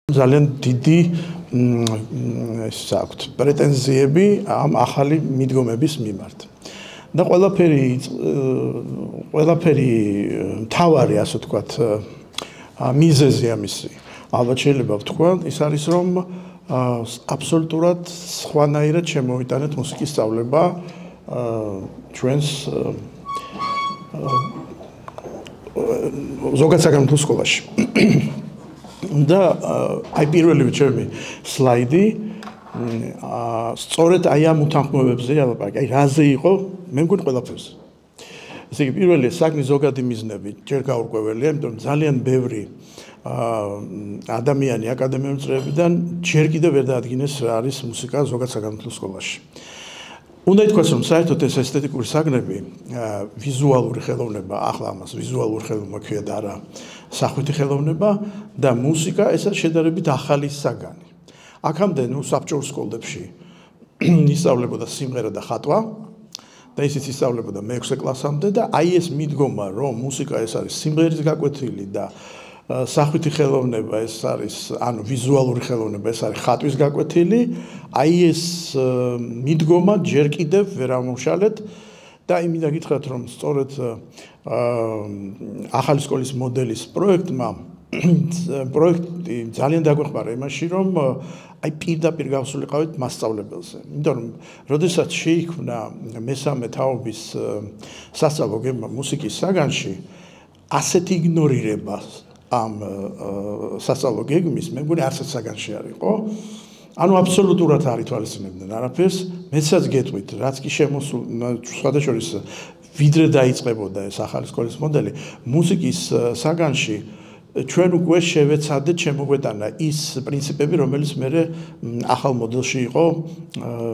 ძალიან დიდი საქვთ პრეტენზიები ამ ახალი მიდგომების მიმართ. და ყველაფერი თავარი, ასე ვთქვათ, მიზეზი ამისი. ალბათ შეიძლება ვთქვა, ის არის რომ აბსოლუტურად სხვანაირად შემოვიტანეთ მუსიკის სწავლება ჩვენს ზოგად საქართველოს სკოლაში. და აი პირველი ჩემი სლაიდი სწორედ აი ამ უთანხმოებებზე ალაპარაკი. აი რაზე იყო, მე მგონი ყველაფერზე. ესე იგი პირველი საქმის ზოგადი მიზნები ჯერ გაურკვეველია, იმიტომ რომ ძალიან ბევრი ადამიანი აკადემიური წრეებიდან ჯერ კიდევ ვერ დაადგინეს რა არის მუსიკა ზოგად საქართველოს სკოლაში. უნდა ითქვას, რომ საერთოდ ეს ესთეტიკური საგნები, ვიზუალური ხელოვნება, ახლა ამას ვიზუალური ხელოვნება ქვია და არა სახვითი ხელოვნება და მუსიკა ეს შედარებით ახალი საგანი. აქამდე საბჭოურ სკოლებში ისწავლებოდა სიმღერა და ხატვა და ისიც ისწავლებოდა მე-6 კლასამდე და აი ეს მიდგომა, რომ მუსიკა ეს არის სიმღერის გაკვეთილი და სახვითი ხელოვნება ეს არის, ანუ ვიზუალური ხელოვნება ეს არის ხატვის გაკვეთილი, აი ეს მიდგომა ჯერ კიდევ ვერ ამოვშალეთ და იმედა გითხრათ, რომ სწორედ ახალი სკოლის მოდელის პროექტი ძალიან დაგვეხმარა იმაში, რომ აი პირდაპირ გავსულიყავით მასწავლებელზე. იმიტომ რომ როდესაც შეიქმნა მესამე თაობის სასწავლო გეგმა მუსიკის საგანში, ასეთი იგნორირება ამ სასწავლო გეგმის, მე მგონი არცერთ საგანში არ იყო. ანუ აბსოლუტურად არ ითვალისწინებდნენ არაფერს, მეცაც გეტყვით, რაც კი სხვადასხვა ვიდრე დაიწყებოდა ეს ახალი სკოლის მოდელი, მუსიკის საგანში ჩვენ უკვე შევეცადეთ შემოგვეტანა ის პრინციპები, რომელიც მე ახალ მოდელში იყო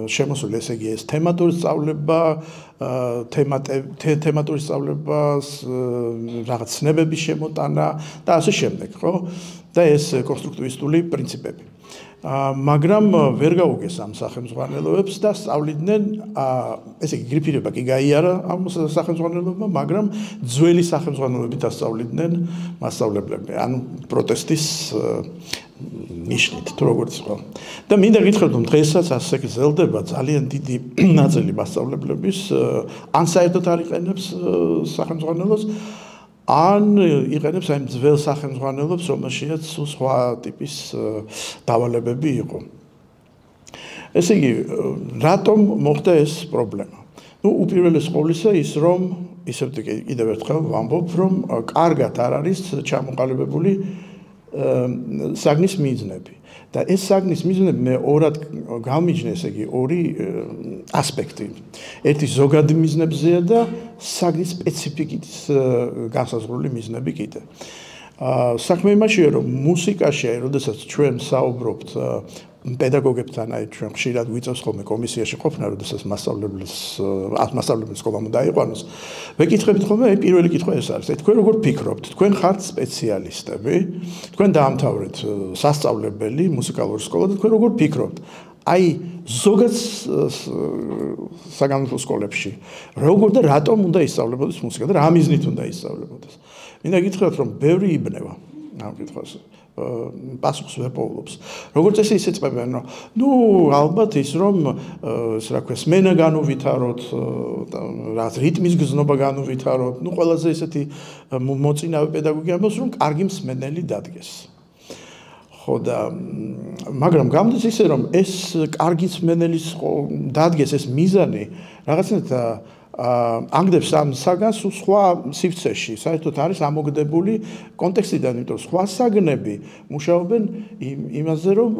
შემოსული, ესე იგი ეს თემატური სწავლება, თემატური სწავლებას, რაღაც ცნებების შემოტანა და ასე შემდეგ, ხო? და ეს კონსტრუქტივისტული პრინციპები. მაგრამ ვერ გაუგეს ამ სახელმძღვანელოებს და სწავლიდნენ, ესე იგი გრიფირება კი გაიარა ამ სახელმძღვანელოებმა, მაგრამ ძველი სახელმძღვანელოებით ასწავლიდნენ მასწავლებლები, ანუ პროტესტის ნიშნით, თუ როგორც იყო. და მინდა გითხრათ, რომ დღესაც ასე გრძელდება ძალიან დიდი ნაწილი მასწავლებლების, ან საერთოდ არ იყენებს სახელმძღვანელოს, ან იყენებს აი ძველ სახელმძღვანელობს, რომელშიც სხვა ტიპის დავალებები იყო. ესე იგი, რატომ მოხდა ეს პრობლემა? უპირველეს ყოვლისა ის, რომ ისევ კიდევ ერთხელ ვამბობ, რომ კარგად არ არის ჩამოყალიბებული საგნის მიზნები. და ეს საგნის მიზნები მე ორად გამიჯნე, ესე იგი, ორი ასპექტი. ერთი ზოგადი მიზნებზეა და საგნის სპეციფიკის განსაზღვრული მიზნები კიდე. საქმე იმაშია, რომ მუსიკაში, როდესაც ჩვენ საუბრობთ პედაგოგებთან, აი ჩვენ ხშირად ვიწევს ხოლმე კომისიაში ყოფნა, როდესაც მასწავლებლის სკოლა უნდა აიყვანოს. ვეკითხებით ხოლმე, აი პირველი კითხვა ეს არის. თქვენ როგორ ფიქრობთ? თქვენ ხართ სპეციალისტები, თქვენ დაამთავრეთ სასწავლებელი, მუსიკალური სკოლა და თქვენ როგორ ფიქრობთ? აი ზოგად საგანმანათლებლო სკოლებში როგორ და რატომ უნდა ისწავლებოდეს მუსიკა და რა მიზნით უნდა ისწავლებოდეს? მინდა გითხრათ, რომ ბევრი იბნევა ამ კითხვას. პასუხს ვერ პოულობს. როგორც ესე იწებენ, რომ ალბათ ის რომ რა ქვია, სმენა განუვითაროთ, რაღაც რიტმის გზნობა განუვითაროთ, ყველაზე ესეთი მოწინავე პედაგოგი ამბობს, რომ კარგი მსმენელი დადგეს. ხო და მაგრამ გამდის ისე, რომ ეს კარგი მსმენელის დადგეს ეს მიზანი რაღაცნაირად ანგდებს ამ საგანს სხვა სივრცეში, საერთოდ არის ამოგდებული კონტექსტიდან, იმიტომ რომ სხვა საგნები მუშაობენ იმაზე, რომ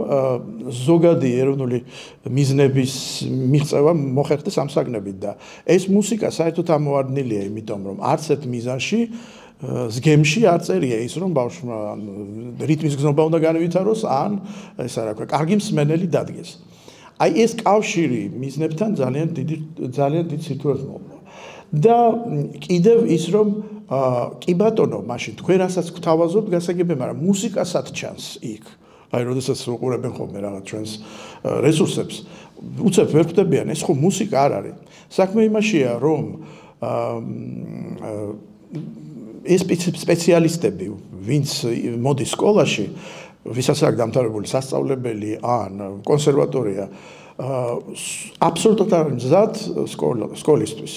ზოგადი ეროვნული მიზნების მიღწევა მოხერხდეს ამ საგნებით და ეს მუსიკა საერთოდ ამოვარდნილია, იმიტომ რომ არც ერთ მიზანში ზგემში არ წერია ის, რომ ბავშვმა რიტმის გზნობა უნდა განვითაროს, ან ესა რა ქვია, კარგი მსმენელი დადგეს. აი ეს კავშირი მიზნებთან ძალიან დიდ სიტუაციას მოვა. და კიდევ ის რომ კი ბატონო, მაშინ თქვენ რასაც გთავაზობთ გასაგებია, მაგრამ მუსიკასაც ჩანს იქ. აი როდესაც უყურებენ ხოლმე რაღაც ჩვენს რესურსებს, უცებ ვერ ხვდებიან, ეს ხო მუსიკა არ არის. საქმე იმაშია, რომ ეს სპეციალისტები, ვინც მოდის სკოლაში, ვისაც აქვს დამთავრებული სასწავლებელი ან კონსერვატორია აბსოლუტურად არ არის მზად სკოლისთვის.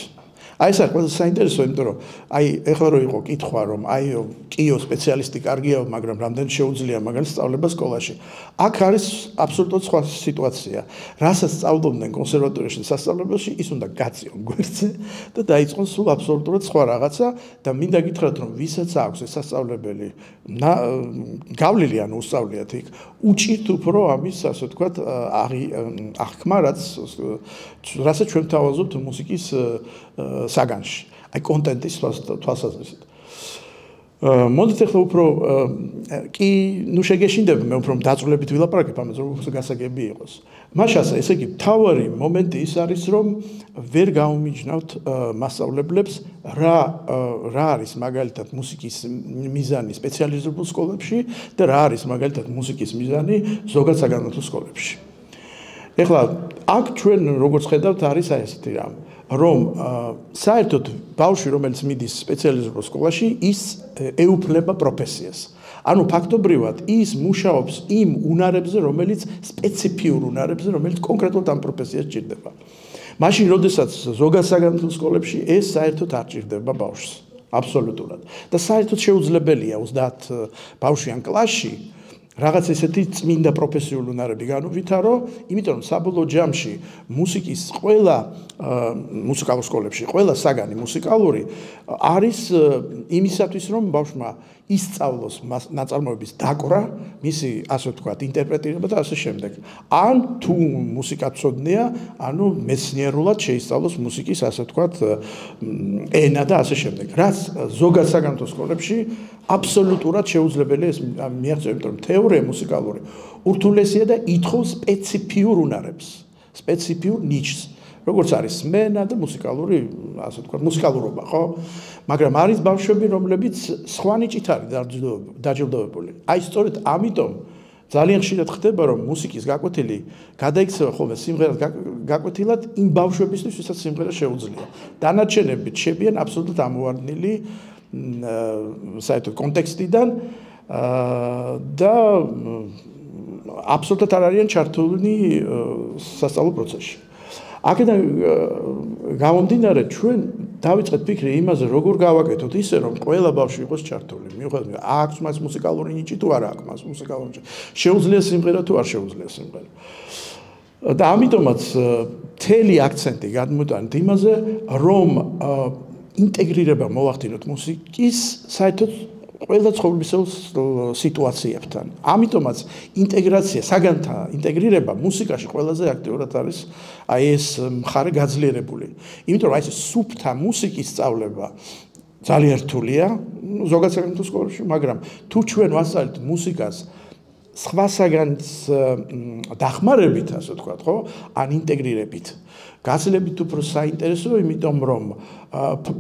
Აი ეს არის ყველაზე საინტერესო, იმიტომ რომ აი ეხლა რო იყო კითხვა რომ აი კიო სპეციალისტი კარგია, მაგრამ რამდენი შეუძლია მაგალითად სწავლება სკოლაში. აქ არის აბსოლუტურად სხვა სიტუაცია. რასაც სწავლობდნენ კონსერვატორიაში და სასწავლებელში, ის უნდა გაწიონ გვერდზე და დაიწყონ სულ აბსოლუტურად სხვა რაღაცა და მინდა გითხრათ რომ ვისაც აქვს ეს სასწავლებელი გავლილი ან უსწავლიათ იქ, უჭირთ უფრო ამის ასე ვთქვათ აღქმა, რასაც ჩვენ თავაზობთ მუსიკის საგანში, აი კონტენტის თვალსაზრისით. მოდით ახლა უფრო კი ნუ შეგეშინდება მე უფრო დაწვრილებით ვილაპარაკებ ამაზე რომ უფრო გასაგები იყოს. მაშასა ესე იგი თავარი მომენტი ის არის რომ ვერ გაუმიჯნავთ მასწავლებლებს რა არის მაგალითად მუსიკის მიზანი სპეციალიზებულ სკოლებში და რა არის მაგალითად მუსიკის მიზანი ზოგად საგანმანათლებლო სკოლებში. ეხლა აქ ჩვენ როგორც ხედავთ არის აი ესეთი რამ რომ საერთოდ ბავშვი რომელიც მიდის სპეციალიზებულ სკოლაში ის ეუფლება პროფესიას. ანუ ფაქტობრივად ის მუშაობს იმ უნარებზე რომელიც სპეციფიურ უნარებზე რომელიც კონკრეტულად ამ პროფესიას ჭირდება. მაშინ როდესაც ზოგად საგანმანათლებლო სკოლებში ეს საერთოდ არ ჭირდება ბავშვს აბსოლუტურად და საერთოდ შეუძლებელია 30 ბავშვი ან კლასში რაღაც ესეთი წმინდა პროფესიული უნარები განუვითარო, იმიტომ რომ საბოლოო ჯამში მუსიკის ყველა მუსიკალურ სკოლებში ყველა საგანი მუსიკალური არის იმისათვის რომ ბავშვმა ისწავლოს ნაწარმოების დაკვრა, მისი ასე ვთქვათ ინტერპრეტირება და ასე შემდეგ. ან თუ მუსიკა ცოდნია, ანუ მეცნიერულად შეისწავლოს მუსიკის ასე ვთქვათ ენა და ასე შემდეგ. რაც ზოგად საგანმანათლებლო სკოლებში აბსოლუტურად შეუძლებელია ეს მიაღწიოს, იმიტომ რომ თეორია მუსიკალური ურთულესია და ითხოვს სპეციფიურ უნარებს, სპეციფიურ ნიჩს. როგორც არის სმენა და მუსიკალური, ასე ვთქვათ, მუსიკალურობა, ხო? მაგრამ არის ბავშვები, რომლებიც სხვა ნიჭით არის დაჯილდოვებული. აი სწორედ ამიტომ ძალიან ხშირად ხდება, რომ მუსიკის გაკვეთილი გადაიქცევა ხოლმე სიმღერას გაკვეთილად იმ ბავშვებისთვის, ვისაც სიმღერა შეუძლია. დანარჩენები შებიან აბსოლუტურად ამოვარდნილი საერთოდ კონტექსტიდან და აბსოლუტურად არ არიან ჩართულნი სასწავლო პროცესში. აქედან გამომდინარე ჩვენ დავიწყეთ ფიქრი იმაზე როგორ გავაკეთოთ ისე რომ ყველა ბავშვი იყოს ჩართული. მიუხედავად აქვს მას მუსიკალური ნიჭი თუ არა აქვს მას მუსიკალური ნიჭი. შეუძლია სიმღერა თუ არ შეუძლია სიმღერა. და ამიტომაც მთელი აქცენტი გადმოტანეთ იმაზე რომ ინტეგრირება მოვახდინოთ მუსიკის საერთოდ ყველა ცხოვრებისეულ სიტუაციებთან. ამიტომაც ინტეგრაცია, საგანთა ინტეგრირება მუსიკაში ყველაზე აქტიურად არის აი ეს მხარე გაძლიერებული. იმიტომ რომ აი ეს სუფთა მუსიკის სწავლება ძალიან რთულია ზოგად საგანმანათლებლო სკოლებში, მაგრამ თუ ჩვენ ვასწავლეთ მუსიკას სხვა საგანს დახმარებით, ასე ვთქვათ, ხო? ან ინტეგრირებით. გაცილებით უფრო საინტერესოა, იმიტომ რომ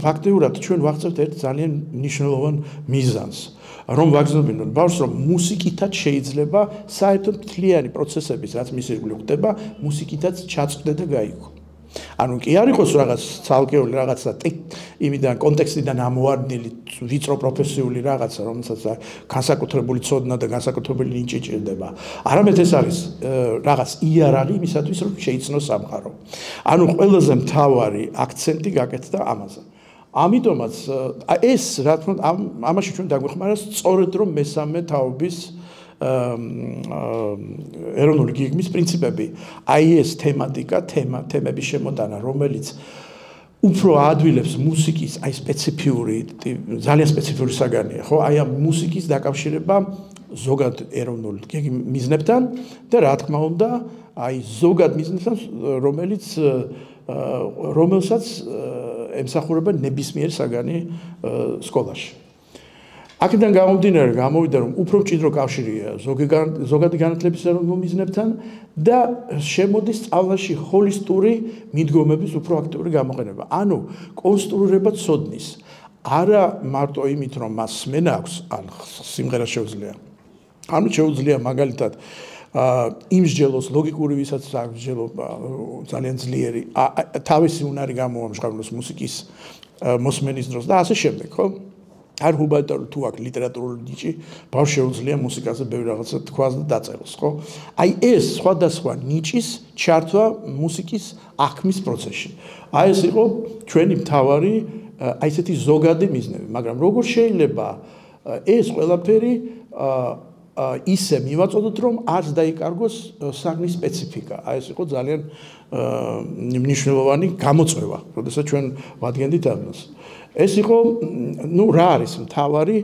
ფაქტიურად ჩვენ ვაღწევთ ერთ ძალიან მნიშვნელოვან მიზანს, რომ ვაგრძნობინოთ ბავშვს, რომ მუსიკითაც შეიძლება საერთოდ მთლიანი პროცესების, რაც მის ირგვლივ ხდება, მუსიკითაც ჩაწყდე და გაიგო. ანუ კი არ იყოს რაღაც ცალკეული რაღაცა იმიდან კონტექსტიდან ამოვარდნილი ვიწრო პროფესიული რაღაცა, რომელსაც განსაკუთრებული ცოდნა და განსაკუთრებული ნიჭი ჭირდება. არამედ ეს არის რაღაც იარაღი იმისათვის, რომ შეიცნოს სამყარო. ანუ ყველაზე მთავარი აქცენტი გაკეთდა ამაზე. ამიტომაც ეს რა თქმა უნდა ამაში ჩვენ დაგვეხმარა სწორედ რომ მესამე თაობის ეროვნული გეგმის პრინციპები. აი ეს თემატიკა, თემების შემოტანა, რომელიც უფრო ადვილებს მუსიკის, აი სპეციფიური, ძალიან სპეციფიური საგანია, ხო? აი ამ მუსიკის დაკავშირება ზოგად ეროვნულ მიზნებთან და რა თქმა უნდა, აი ზოგად მიზნებთან, რომელსაც ემსახურება ნებისმიერი საგანი სკოლაში. აქედან გამომდინარე გამოვიდა რომ უფრო მჭიდრო კავშირია ზოგადი განათლების ეროვნულ მიზნებთან და შემოდის სწავლაში ჰოლისტური მიდგომების უფრო აქტიური გამოყენება. ანუ კონსტრუირება ცოდნის. არა მარტო იმით რომ მას სმენა აქვს, ან სიმღერა შეუძლია. ანუ შეუძლია მაგალითად იმსჯელოს ლოგიკური ვისაც აღსჯელობა ძალიან ძლიერი თავისი უნარი გამოამჟღავნოს მუსიკის მოსმენის დროს და ასე შემდეგ, ხო? არ ჰუმანიტარული თუ აქ ლიტერატურული ნიჭი ბავშვს შეუძლია მუსიკაზე ბევრი რაღაცა თქვას და დაწეროს, ხო? აი ეს სხვადასხვა ნიჭის ჩართვა მუსიკის აღქმის პროცესში. აი ეს იყო ჩვენი მთავარი აი ესეთი ზოგადი მიზნები, მაგრამ როგორ შეიძლება ეს ყველაფერი ისე მივაწოდოთ, რომ არც დაიკარგოს საგნის სპეციფიკა. აი ეს იყო ძალიან მნიშვნელოვანი გამოწვევა, როდესაც ჩვენ ვადგენდით ამას. ეს იყო, რა არის მთავარი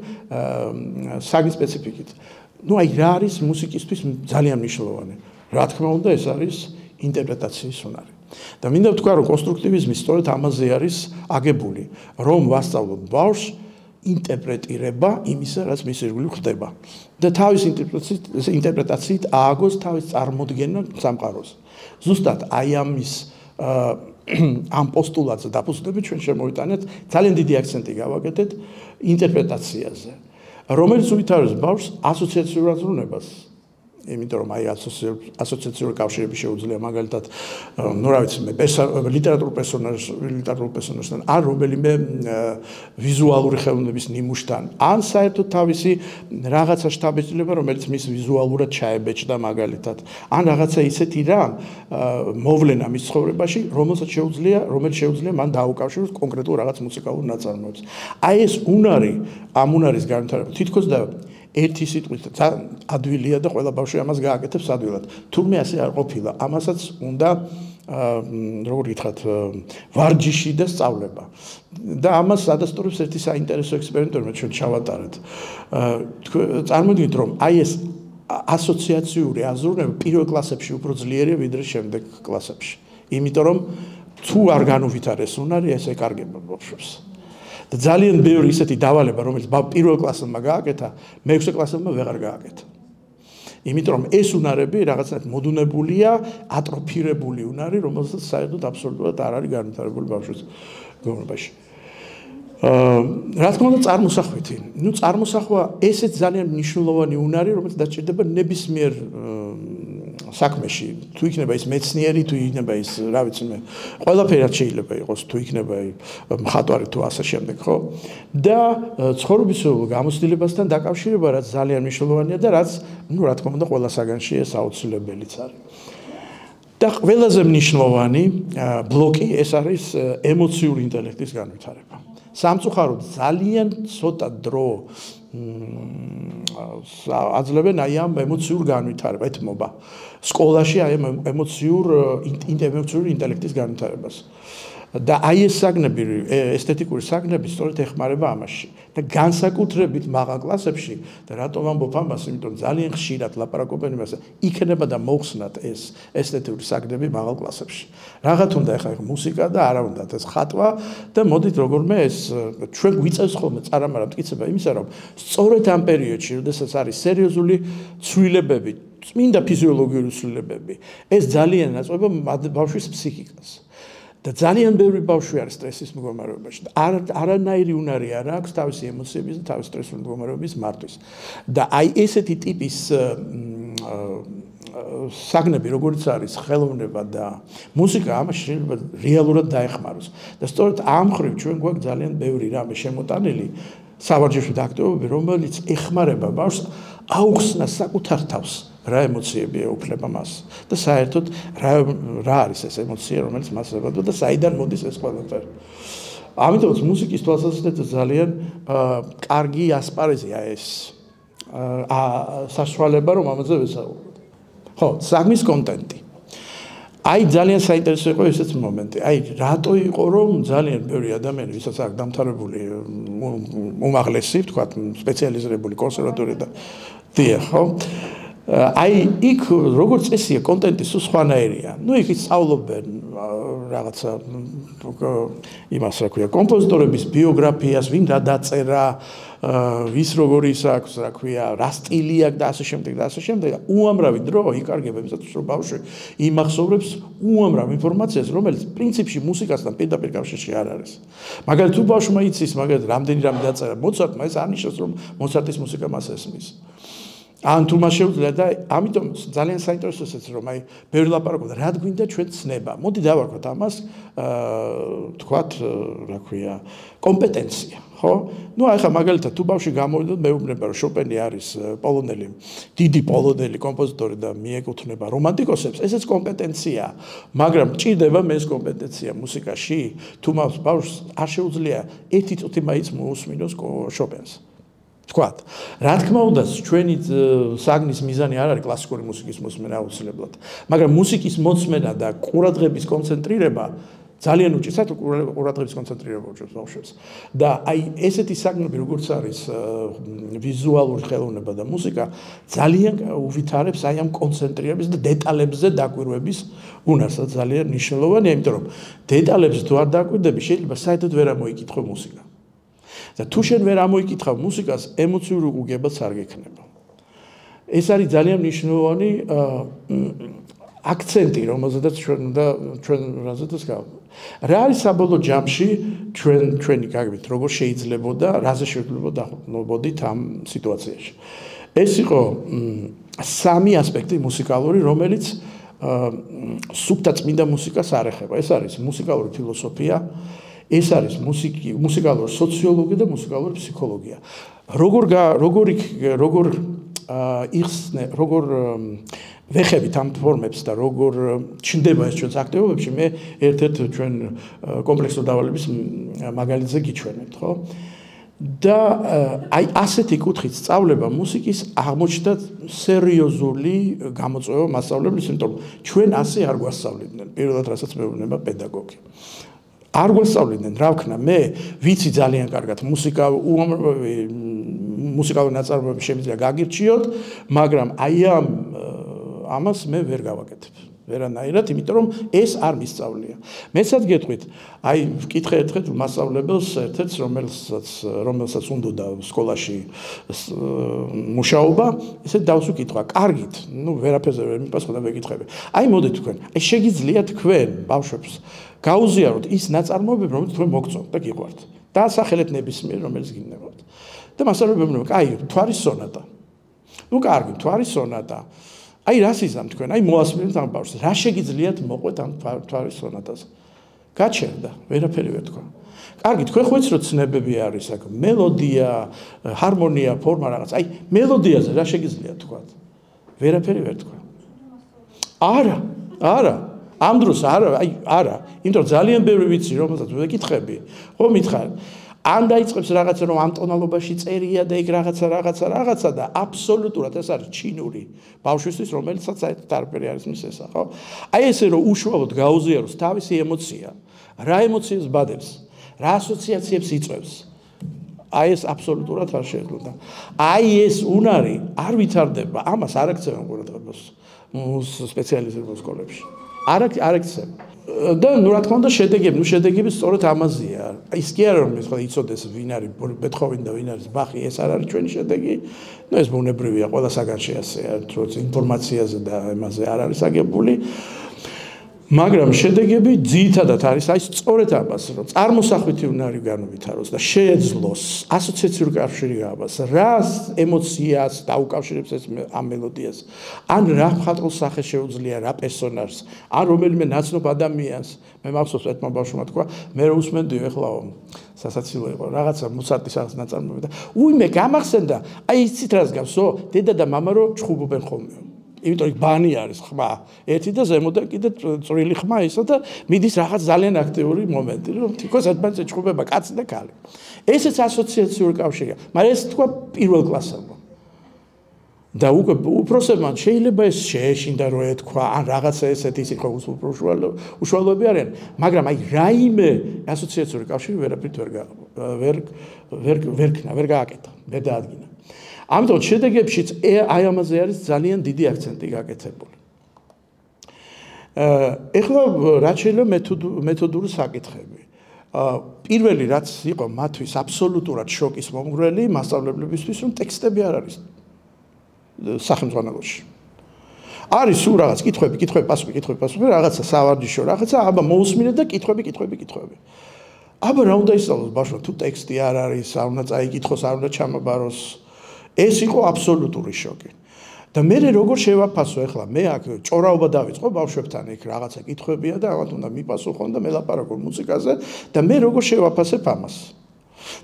საგნის სპეციფიკით. აი რა არის მუსიკისთვის ძალიან მნიშვნელოვანი. რა თქმა უნდა, ეს არის ინტერპრეტაციის უნარი. და მინდა ვთქვა, რომ კონსტრუქტივიზმი სწორედ ამაზე არის აგებული, რომ ვასწავლოთ ბავშვს ინტერპრეტირება იმისა, რაც მის ირგვლივ ხდება. და თავის ინტერპრეტაციით ააგოს თავის წარმოდგენა სამყაროს. ზუსტად აი ამის ამ პოსტულატზე დაფუძნებით ჩვენ შემოვიტანეთ ძალიან დიდი აქცენტი გავაკეთეთ ინტერპრეტაციაზე, რომელიც უვითარებს ბავშვს ასოციაციურ აზროვნებას. იმიტომ რომ აი ასოციაციური კავშირები შეუძლია მაგალითად რა ვიცი მე ლიტერატურულ პერსონაჟთან ან რომელიმე ვიზუალური ხელოვნების ნიმუშთან ან საერთოდ თავისი რაღაცა შთაბეჭდილება რომელიც მის ვიზუალურად ჩაებეჭდა მაგალითად ან რაღაცა ისეთი რამ მოვლენა მის ცხოვრებაში რომელიც შეუძლია მან დაუკავშიროს კონკრეტულ რაღაც მუსიკალურ ნაწარმოებს. აი ეს უნარი ამ უნარის განვითარება თითქოს და ერთი სიტყვით ადვილია და ყველა ბავშვი ამას გააკეთებს ადვილად. თურმე ასე არ ყოფილა. ამასაც უნდა როგორ გითხრათ ვარჯიში და სწავლება. და ამას ადასტურებს ერთი საინტერესო ექსპერიმენტი, რომელიც ჩვენ ჩავატარეთ. წარმოიდგინეთ, რომ აი ეს ასოციაციური აზროვნება პირველ კლასებში უფრო ძლიერია ვიდრე შემდეგ კლასებში. იმიტომ რომ თუ არ განუვითარეს უნარი, ეს ეკარგება ბავშვებს. და ძალიან ბევრი ისეთი დავალება, რომელიც პირველ კლასელმა გააკეთა, მეექვსე კლასელმა ვეღარ გააკეთა. იმიტომ რომ ეს უნარები რაღაცნაირად მოდუნებულია, ატროფირებული უნარი, რომელსაც საერთოდ აბსოლუტურად არ არის განვითარებული ბავშვის გონებაში. რა თქმა უნდა, წარმოსახვითი. წარმოსახვა ესეც ძალიან მნიშვნელოვანი უნარი, რომელიც დაჭირდება ნებისმიერ საქმეში. თუ იქნება ის მეცნიერი, თუ იქნება ის, რა ვიცი მე, ყველაფერი შეიძლება იყოს, თუ იქნება მხატვარი თუ ასე შემდეგ, ხო? და ცხოვრებისეულ გამოცდილებასთან დაკავშირება, რაც ძალიან მნიშვნელოვანია და რაც, რა თქმა უნდა, ყველა საგანში ეს აუცილებელიც არის. და ყველაზე მნიშვნელოვანი ბლოკი ეს არის ემოციური ინტელექტის განვითარება. სამწუხაროდ ძალიან ცოტა დრო აძლევენ აი ამ ემოციურ განვითარებას, ეთმობა სკოლაში აი ამ ემოციური ინტელექტის განვითარებას. და აი ეს საგნები, ესთეტიკური საგნები სწორედ ეხმარება ამაში. და განსაკუთრებით მაღალ კლასებში და რატომ ამბობ ამას, იმიტომ ძალიან ხშირად ლაპარაკობენ იმაზე, იქნება და მოხსნათ ეს ესთეტიკური საგნები მაღალ კლასებში. რაღაც უნდა ეხლა მუსიკა და არა უნდა ეს ხატვა და მოდით როგორმე ეს ჩვენ გვიწევს ხოლმე წარმარა მტკიცება იმისა, რომ სწორედ ამ პერიოდში, როდესაც არის სერიოზული ცვლილებები, წმინდა ფიზიოლოგიური ცვლილებები, ეს ძალიან აწვება ბავშვის ფსიქიკას. და ძალიან ბევრი ბავშვი არის სტრესის მდგომარეობაში და არანაირი უნარი არ აქვს თავისი ემოციების და თავისი სტრესული მდგომარეობის მართვის. და აი ესეთი ტიპის საგნები, როგორც არის ხელოვნება და მუსიკა, ამაში შეიძლება რეალურად დაეხმაროს. და სწორედ ამ ხრივ ჩვენ გვაქვს ძალიან ბევრი რამე შემოტანილი სავარჯიშო აქტივობები, რომელიც ეხმარება ბავშვს აუხსნას საკუთარ თავს. რა ემოციები ეუფლება მას და საერთოდ რა არის ეს ემოცია, რომელიც მას ებადო და საიდან მოდის ეს ყველაფერი. ამიტომაც მუსიკის თვალსაზრისით ძალიან კარგი ასპარეზია ეს საშუალება, რომ ამაზე ვესაუბროთ. ხო, საგნის კონტენტი. აი ძალიან საინტერესო იყო ესეც მომენტი. აი რატო იყო რომ ძალიან ბევრი ადამიანი, ვისაც აქვს დამთავრებული უმაღლესი, ვთქვათ, სპეციალიზირებული კონსერვატორია და დიახ, ხო? აი იქ როგორც წესია კონტენტი სულ სხვანაირია. იქ ისწავლობენ რაღაცა იმას რა ქვია, კომპოზიტორების ბიოგრაფიას, ვინ რა დაწერა, ვის როგორი ის აქვს, რა ქვია, რა სტილი აქვს და ასე შემდეგ და ასე შემდეგ. უამრავი დრო იკარგება იმისათვის, რომ ბავშვი იმახსოვრებს უამრავ ინფორმაციას, რომელიც პრინციპში მუსიკასთან პირდაპირ კავშირში არ არის. მაგალითად, თუ ბავშვმა იცის, მაგალითად, რამდენი რამ დაწერა მოცარტმა, ეს არ ნიშნავს, რომ მოცარტის მუსიკა მას ესმის. ან თუ მას შეუძლია და ამიტომ ძალიან საინტერესოა რომ აი ბევრი ლაპარაკობდა რა გვინდა ჩვენ ცნება. მოდი დავარქვათ ამას თქვათ რა ქვია კომპეტენცია, ხო? ნუ აი ხა მაგალითად თუ ბავშვი გამოვიდა მეუბნება რომ შოპენი არის პოლონელი, დიდი პოლონელი კომპოზიტორი და მიეკუთვნება რომანტიკოსებს, ესეც კომპეტენციაა, მაგრამ ჭირდება მე ეს კომპეტენცია მუსიკაში, თუ მას ბავშვს არ შეუძლია ერთი წუთი მაინც მოусმინოს შოპენს. თქვათ, რა თქმა უნდა, ჩვენი საგნის მიზანი არ არის კლასიკური მუსიკის მოსმენა აუცილებლად, მაგრამ მუსიკის მოსმენა და ყურადღების კონცენტრირება ძალიან უჭირს ყურადღების კონცენტრირება უჭირს ბავშვებს. და აი ესეთი საგნები როგორც არის ვიზუალური ხელოვნება და მუსიკა ძალიან უვითარებს აი ამ კონცენტრირების და დეტალებზე დაკვირვების უნარსაც ძალიან მნიშვნელოვანია, იმიტომ რომ დეტალებზე თუ არ დაკვირდები, შეიძლება საერთოდ ვერ ამოიკითხო მუსიკა. და თუ შენ ვერ ამოიკითხავ მუსიკას, ემოციური უგებაც არ გექნება. ეს არის ძალიან მნიშვნელოვანი აქცენტი, რომელზედაც ჩვენ რაზედაც რა არის საბოლოო ჯამში ჩვენი გაგებით, როგორ შეიძლებოდა, რაზე შეიძლება დაყრდნობოდით ამ სიტუაციაში. ეს იყო სამი ასპექტი მუსიკალური, რომელიც სუფთა წმინდა მუსიკას არ ეხება. ეს არის მუსიკალური ფილოსოფია, ეს არის მუსიკალური სოციოლოგია და მუსიკალური ფსიქოლოგია. როგორ ვეხებით ამ ფორმებს და როგორ ჩნდება ეს ჩვენს აქტივობებში, მე ერთ-ერთ ჩვენ კომპლექსური დავალების მაგალითზე გიჩვენებთ, ხო? და აი ასეთი კუთხით სწავლება მუსიკის აღმოჩნდა სერიოზული გამოწვევა მასწავლებლის, იმიტომ რომ ჩვენ ასე არ გვასწავლიდნენ, პირველად რასაც მეუბნება პედაგოგი. არ გვასწავლიდნენ, რა ვქნა, მე ვიცი ძალიან კარგად მუსიკალური ნაწარმოები შემიძლია გაგირჩიოთ, მაგრამ აი ამას მე ვერ გავაკეთებ. ვერანაირად, იმიტომ რომ ეს არ მისწავლია. მეცად გეტყვით, აი ვკითხე ერთხელ მასწავლებელს ერთ-ერთს, რომელსაც უნდა სკოლაში მუშაობა, ესე დავსუკითხა, კარგით, ნუ ვერაფერზე ვერ მიპასუხა და მეკითხები. აი მოდით თქვენ, აი შეგიძლია თქვენ ბავშვებს გაუზიაროთ ის ნაწარმოებები, რომელიც თქვენ მოგწონთ და გიყვართ. დაასახელეთ ნებისმიერ, რომელიც გინდებათ. და მასწავლებელი მე, აი, მთვარის სონატა. ნუ კარგი, მთვარის სონატა. აი რას იზამ თქვენ, აი მოასმინეთ ამ ბავშვს, რა შეგიძლიათ მოყვეთ ამ მთვარის სონატაზე. გაჩერდა, ვერაფერი ვერ თქვა. კარგი, თქვენ ხო იცით რომ ცნებები არის აქ, მელოდია, ჰარმონია, ფორმა რაღაც. აი მელოდიაზე რა შეგიძლიათ თქვა? ვერაფერი ვერ თქვა. არა. ამ დროს არა, იმიტომ რომ ძალიან ბევრი ვიცი, რომელსაც ვეკითხები, ხო მითხარ. ან დაიწყებს რაღაცა რომ ამ ტონალობაში წერია და იქ რაღაცა და აბსოლუტურად ეს არის ჩინური ბავშვისთვის, რომელსაც საერთოდ არაფერი არის მის ესა, ხო? აი ესე რომ უშუალოდ გაუზიაროს თავისი ემოცია, რა ემოციებს ბადებს, რა ასოციაციებს იწვევს. აი ეს აბსოლუტურად არ შეეძლო. აი ეს უნარი არ ვითარდება, ამას არ აქცევენ ყურადღებას სპეციალიზებულ სკოლებში. არ აქცევენ. და ნუ რა თქმა უნდა შედეგები სწორედ ამაზეა. ის კი არა რომ ეს ხოდა იცოდეს ვინ არის ბეთჰოვენი და ვინ არის ბახი, ეს არ არის ჩვენი შედეგი. ნუ ეს ბუნებრივია, ყველა საგანში ასეა, თორემ ინფორმაციაზე და ამაზე არ არის აგებული. მაგრამ შედეგები ძირითადად არის აი სწორედ ამას, რომ წარმოსახვითი უნარი განვითაროს და შეეძლოს ასოციაციური კავშირი გააბას, რა ემოციას დაუკავშირებს ეს ამ მელოდიას, ან რა მხატვრულ სახეს შეუძლია რა პერსონაჟს, ან რომელიმე ნაცნობ ადამიანს. მე მახსოვს ერთმა ბავშვმა თქვა, მე რო უსმენდიო ეხლაო სასაცილო იყო რაღაცა მოცარტის რაღაც ნაწარმოები და უიმე გამახსენდა, აი იცით რას გავსო, დედა და მამა რო ჩხუბობენ ხოლმე. იმიტომ რომ ბანი არის ხმა, ერთი და ზემოდან კიდე წვრილი ხმა ისა და მიდის რაღაც ძალიან აქტიური მომენტი, რომ თითქოს ერთმანეთს ეჭუბება კაცი და ქალი. ესეც ასოციაციური კავშირია, მაგრამ ეს თქვა პირველ კლასელმა. და უკვე უფროსებმა შეიძლება ეს შეეშინდა რო ეთქვა, ან რაღაცა ესეთი ის იყო უშუალოები არიან, მაგრამ აი რაიმე ასოციაციური კავშირი ვერაფრით ვერ გააკეთა, ვერ დაადგინა. ამიტომ შედეგებშიც აი ამაზე არის ძალიან დიდი აქცენტი გაკეთებული. ეხლა რაც შეიძლება მეთოდური საკითხები. პირველი რაც იყო მათთვის აბსოლუტურად შოკის მომგვრელი მასწავლებლებისთვის, რომ ტექსტები არ არის სახელმძღვანელოში. არის სულ რაღაც კითხვები, პასუხი, რაღაცა სავარჯიშო, რაღაცა, აბა მოусმინეთ და კითხვები. აბა რა უნდა ისწავლოს ბავშვმა, თუ ტექსტი არ არის, არ უნდა წაიკითხოს, არ უნდა ჩამაბაროს. ეს იყო აბსოლუტური შოკი. და მე როგორ შევაფასო ახლა მე აქ ჭორაობა დავიწყო ბავშვებთან იქ რაღაცა კითხვებია და ამათ უნდა მიპასუხონ და მე ლაპარაკობ მუსიკაზე და მე როგორ შევაფასებ ამას.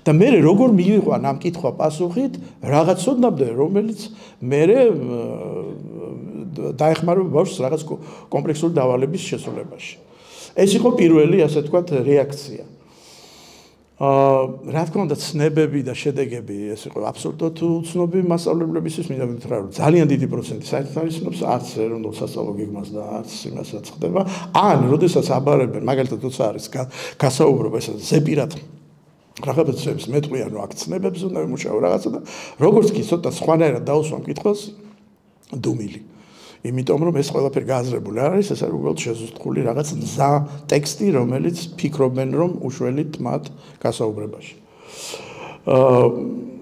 და მე როგორ მივიყვან ამ კითხვა პასუხით რაღაც ოდნავ რომელიც მე დაეხმარება ბავშვს რაღაც კომპლექსური დავალების შესრულებაში. ეს იყო პირველი ასე ვთქვათ რეაქცია. რა თქმა უნდა ცნებები და შედეგები ეს იყო აბსოლუტურად უცნობი მასწავლებლებისთვის მინდა ვითხრა რომ ძალიან დიდი პროცენტი საერთოდ არის ცნობს არც ეროვნულ სასწავლო გეგმას და არც იმასაც ხდება ან როდესაც აბარებენ მაგალითად თუცა არის გასაუბრება ესა ზეპირად რაღაცებს მეტყვიან რომ აქ ცნებებს უნდა ვიმუშაო რაღაცა და როგორც კი ცოტა სხვანაირად დაუსვამ კითხვას დუმილი იმიტომ რომ ეს ყველაფერი გააზრებული არის ეს არის უბრალოდ შეზუსტებული რაღაც მზა ტექსტი რომელიც ფიქრობენ რომ უშველით მათ გასაუბრებაში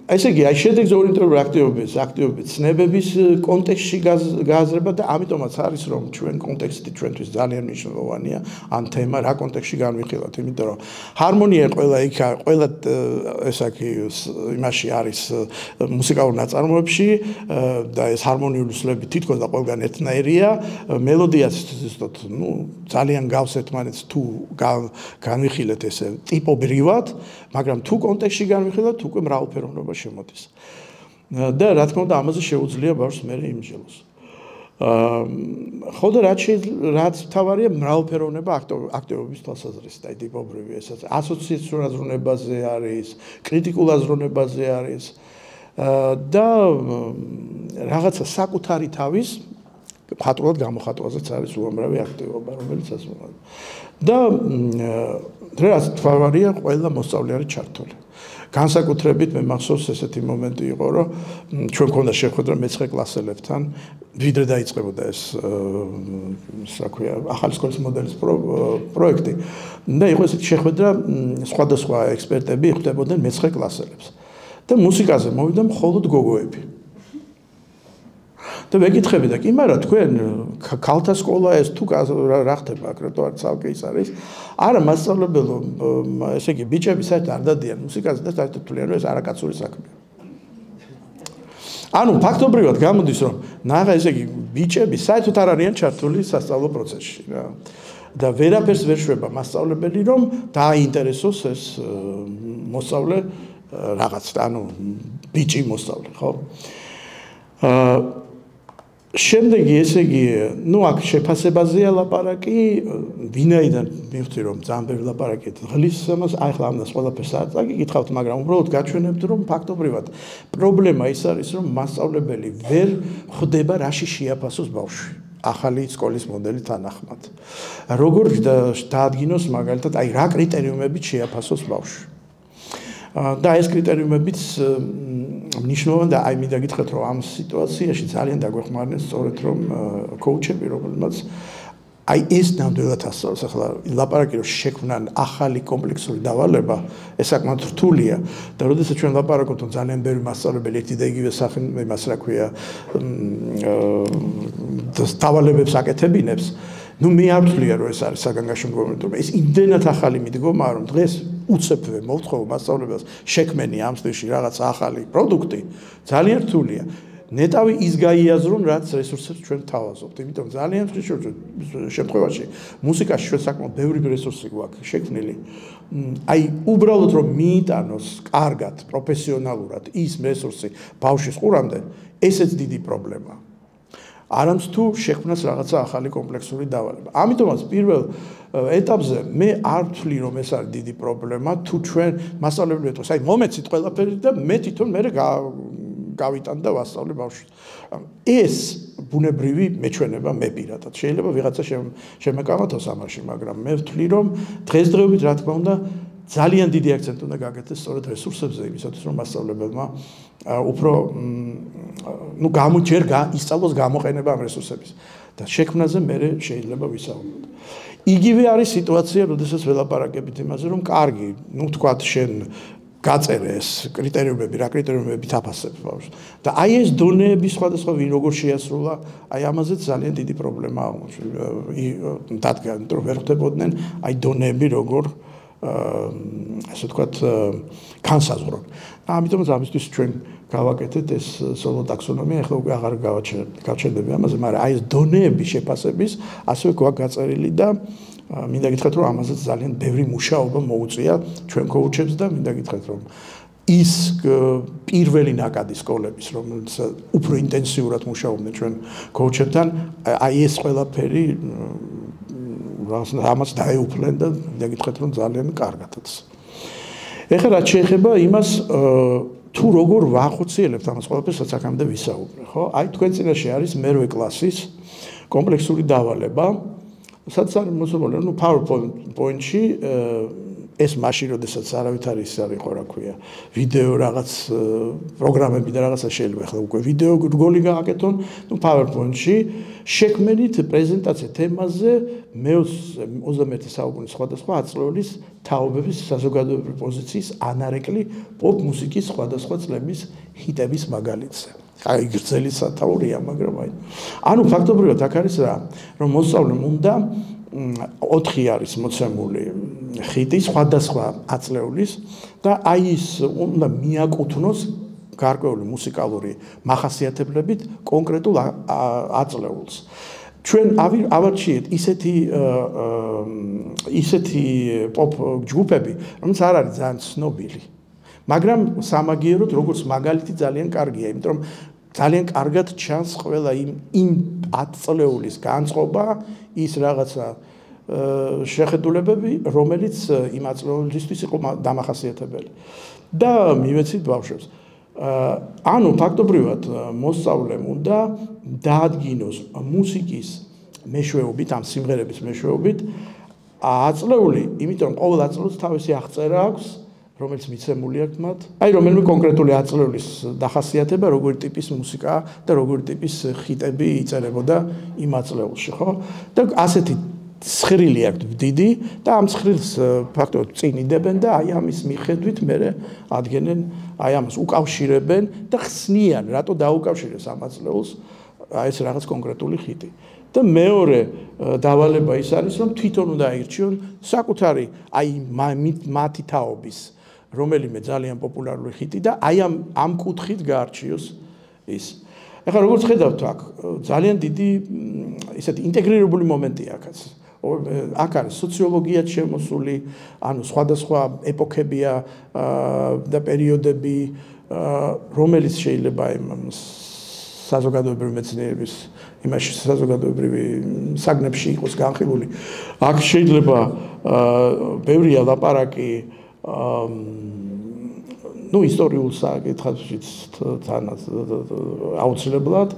ესე იგი აი შედეგზე ორიენტირებული აქტივობების ცნებების კონტექსტში გააზრება და ამიტომაც არის რომ ჩვენ კონტექსტი ჩვენთვის ძალიან მნიშვნელოვანია ან თემა რა კონტექსტში განვიხილავთ იმიტომ რომ ჰარმონია ყველა იქ ყველა ეს აქ იმაში არის მუსიკალურ ნაწარმოებში და ეს ჰარმონიული სლები თითქოს და ყველგან ერთნაირია მელოდიაც ზუსტად ნუ ძალიან გავს ერთმანეთს თუ განვიხილეთ ესე ტიპობრივად მაგრამ თუ კონტექსტში განვიხილავთ უკვე მრავალფეროვნება შემოდის. და რა თქმა უნდა ამაზე შეუძლია ბავშვს მე იმჯელოს. ხო და რაც თავარია მრავალფეროვნება აქტივობის თვალსაზრისით, აი ტიპობრივი ესაც ასოციაციურ აზროვნებაზე არის, კრიტიკულ აზროვნებაზე არის და რაღაცა საკუთარი თავის მხატვრულად გამოხატვაზეც არის უამრავი აქტივობა, რომელიც ასრულებდა. და რაც თავარია ყველა მოსწავლეარი ჩართული. განსაკუთრებით მე მახსოვს ესეთი მომენტი იყო რომ ჩვენ გქონდა შეხვედრა მე-9 კლასელებთან ვიდრე დაიწყებოდა ეს რა ქვია ახალი სკოლის მოდელის პროექტი და იყო ესეთი შეხვედრა სხვადასხვა ექსპერტები ხვდებოდნენ მე-9 კლასელებს და მუსიკაზე მოვიდა მხოლოდ გოგოები და ვეკითხები და კი მაგრამ თქვენ ქალთა სკოლა ეს თუ რა ხდება აკრეტო არ ცალკე ის არის არა მასწავლებელო ესე იგი ბიჭები საერთოდ არ დადიან მუსიკაზე და საერთოდ თვლიან რომ ეს არაკაცური საქმეა ანუ ფაქტობრივად გამოდის რომ ნახა ესე იგი ბიჭები საერთოდ არ არიან ჩართული სასწავლო პროცესში რა და ვერაფერს ვერ შვება მასწავლებელი რომ დააინტერესოს ეს მოსწავლე რაღაც ანუ ბიჭი მოსწავლე ხო შემდეგი ესე იგი ნუ აქ შეფასებაზეა ლაპარაკი ვინაიდან მივხვდი რომ ძალიან ბევრი ლაპარაკი ღლის ამას აი ხლა ამას ყველაფერს არ გითხავთ მაგრამ უბრალოდ გაჩვენებთ რომ ფაქტობრივად პრობლემა ის არის რომ მასწავლებელი ვერ ხვდება რაში შეაფასოს ბავშვი ახალი სკოლის მოდელი თანახმად როგორ დაადგინოს მაგალითად აი რა კრიტერიუმებით შეაფასოს ბავშვი და ეს კრიტერიუმებიც მნიშვნელოვანი და აი მინდა გითხრათ რომ ამ სიტუაციაში ძალიან დაგვეხმარნენ სწორედ რომ კოუჩები რომელმაც აი ეს ნამდვილად ასწავლეს ახლა ლაპარაკი რომ შექმნან ახალი კომპლექსური დავალება ეს საკმაოდ რთულია და როდესაც ჩვენ ლაპარაკობთ რომ ძალიან ბევრი მასწავლებელი ერთი და იგივე იმას რა ქვია დავალებებს აკეთებინებს ნუ მე არ ვთვლია რომ ეს არის საგანგაშო მდგომარეობა თუმცა ეს იმდენად ახალი მიდგომაა რომ დღეს უცებვე მოვთხოვ მასწავლებელს შექმენი ამ სტილში რაღაც ახალი პროდუქტი ძალიან რთულია ნეტავი ის გაიაზრონ რაც რესურსებს ჩვენ თავაზობთ იმიტომ ძალიან შემთხვევაში მუსიკაში ჩვენ საკმაოდ ბევრი რესურსი გვაქვს შექმნილი აი უბრალოდ რომ მიიტანოს კარგად პროფესიონალურად ის რესურსი ბავშვის ყურამდე ესეც დიდი პრობლემაა არამც თუ შექმნას რაღაცა ახალი კომპლექსური დავალება. ამიტომაც პირველ ეტაპზე მე არ ვთვლი რომ ეს არის დიდი პრობლემა თუ ჩვენ მასწავლებლები ვეთქოს აი მომეცით ყველაფერი და მე თვითონ მე გავიტან და ვასწავლე ბავშვს. ეს ბუნებრივი მეჩვენება მე პირადად შეიძლება ვიღაცა შემეკამათოს ამაში მაგრამ მე ვთვლი რომ დღესდღეობით რა თქმა უნდა ძალიან დიდი აქცენტი უნდა გაკეთდეს სწორედ რესურსებზე იმისათვის რომ მასწავლებელმა უფრო ნუ გამოჯერ ისწავლოს გამოყენება ამ რესურსების და შექმნაზე მე შეიძლება ვისაუბროთ. იგივე არის სიტუაცია, როდესაც ველაპარაკებით იმაზე, რომ კარგი, ნუ თქვათ შენ გაწერე ეს კრიტერიუმები, რა კრიტერიუმებით აფასებ ბავშვს. და აი ეს დონეები სხვადასხვა ვინ როგორ შეასრულა, აი ამაზეც ძალიან დიდი პრობლემა დადგა, რომ ვერ ხვდებოდნენ აი დონეები როგორ ასე ვთქვათ განსაზღვრონ. ამიტომაც ამისთვის ჩვენ გავაკეთეთ ეს სოლო ტაქსონომია, ახლა უკვე აღარ გავჩერდები ამაზე, მაგრამ აი ეს დონეების შეფასების ასევე გვაქვს გაწერილი და მინდა გითხრათ რომ ამაზეც ძალიან ბევრი მუშაობა მოუწია ჩვენ კოუჩებს და მინდა გითხრათ რომ ის პირველი ნაკადი სკოლების რომელიც უფრო ინტენსიურად მუშაობდნენ ჩვენ კოუჩებთან აი ეს ყველაფერი ამას დაეუფლნენ და მინდა გითხრათ რომ ძალიან კარგადაც ეხლა რაც შეეხება იმას თუ როგორ ვახორციელებთ ამას ყველაფერს რაც აქამდე ვისაუბრე ხო აი თქვენ წინაშე არის მერვე კლასის კომპლექსური დავალება სადაც არის მოსულები ნუ PowerPoint-ში ეს მაშინ როდესაც არავითარი ის არის ხო რა ქვია ვიდეო რაღაც პროგრამები და რაღაცა შეიძლება ახლა უკვე ვიდეო რგოლი გააკეთონ ნუ PowerPoint-ში შექმნით პრეზენტაცია თემაზე მე-21 საუკუნის სხვადასხვა აწლეულის თაობების საზოგადოებრივი პოზიციის ანარეკლი პოპ მუსიკის სხვადასხვა წლების ჰიტების მაგალითზე აი გრძელი სათაურია მაგრამ აი ანუ ფაქტობრივად აქ არის რა რომ მოსწავლემ უნდა 4 არის მოცემული ჰიტი სხვადასხვა აწლეულის და აი ის უნდა მიაკუთვნოს გარკვეული მუსიკალური მახასიათებლებით კონკრეტულ აწლეულს ჩვენ ავარჩიეთ ისეთი პოპ ჯგუფები რომელიც არ არის ძალიან ცნობილი მაგრამ სამაგიეროდ როგორც მაგალითი ძალიან კარგია იმიტომ რომ ძალიან კარგად ჩანს ყველა იმ აწლეულის განწყობა ის რაღაცა შეხედულებები რომელიც იმ აწლეულისთვის იყო დამახასიათებელი და მივეცით ბავშვებს ანუ ფაქტობრივად მოსწავლემ უნდა დაადგინოს მუსიკის მეშვეობით ამ სიმღერების მეშვეობით აწლეული იმიტომ რომ ყოველ აწლეულს თავისი აღწერა აქვს რომელიც მიცემული აქვს მათ. აი რომელიმე კონკრეტული აწლეულის დახასიათება, როგორი ტიპის მუსიკაა და როგორი ტიპის ჰიტები იწერებოდა იმ აწლეულში, ხო? და ასეთი ცხრილი აქვს დიდი და ამ ცხრილს ფაქტობრივად წინიდებენ და აი ამის მიხედვით მე ადგენენ, აი ამას უკავშირებენ და ხსნიან, რატო დაუკავშირეს ამ აწლეულს აი ეს რაღაც კონკრეტული ჰიტი. და მეორე დავალება ის არის, რომ თვითონ უნდა აირჩიონ საკუთარი აი მათი თაობის რომელიმე ძალიან პოპულარული ჰიტი და აი ამ კუთხით გაარჩიოს ის. ეხლა როგორც ხედავთ აქ ძალიან დიდი ისეთი ინტეგრირებული მომენტია აქაც. აქ არის სოციოლოგიაც შემოსული, ანუ სხვადასხვა ეპოქებია და პერიოდები, რომელიც შეიძლება საზოგადოებრივი მეცნიერების იმაში საზოგადოებრივი საგნებში იყოს განხილული. აქ შეიძლება ბევრია ლაპარაკი ну ისტორიულ საკითხებშიც თანაც აუცილებლად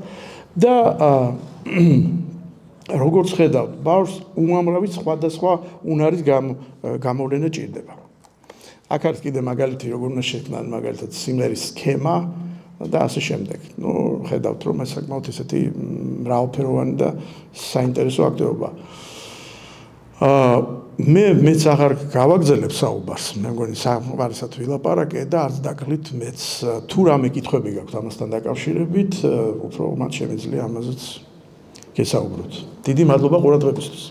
და როგორც ხედავთ ბავშვს უამრავი სხვადასხვა უნარის გამოვლენა ჭირდება. აქ არის კიდე მაგალითი როგორ უნდა შექმნან მაგალითად სიმღერის სქემა და ასე შემდეგ. ну ხედავთ რომ ეს საკმაოდ ისეთი მრავალფეროვანი და საინტერესო აქტივობა. მეც აღარ გავაგზელებ საუბარს. მე მგონი საუბარისად ვილაპარაკე და არც დაგლით მეც თუ რამე კითხვები გაქვთ ამასთან დაკავშირებით, უფრო მათ შემიძლია ამაზეც გესაუბროთ. დიდი მადლობა ყურადღებისთვის.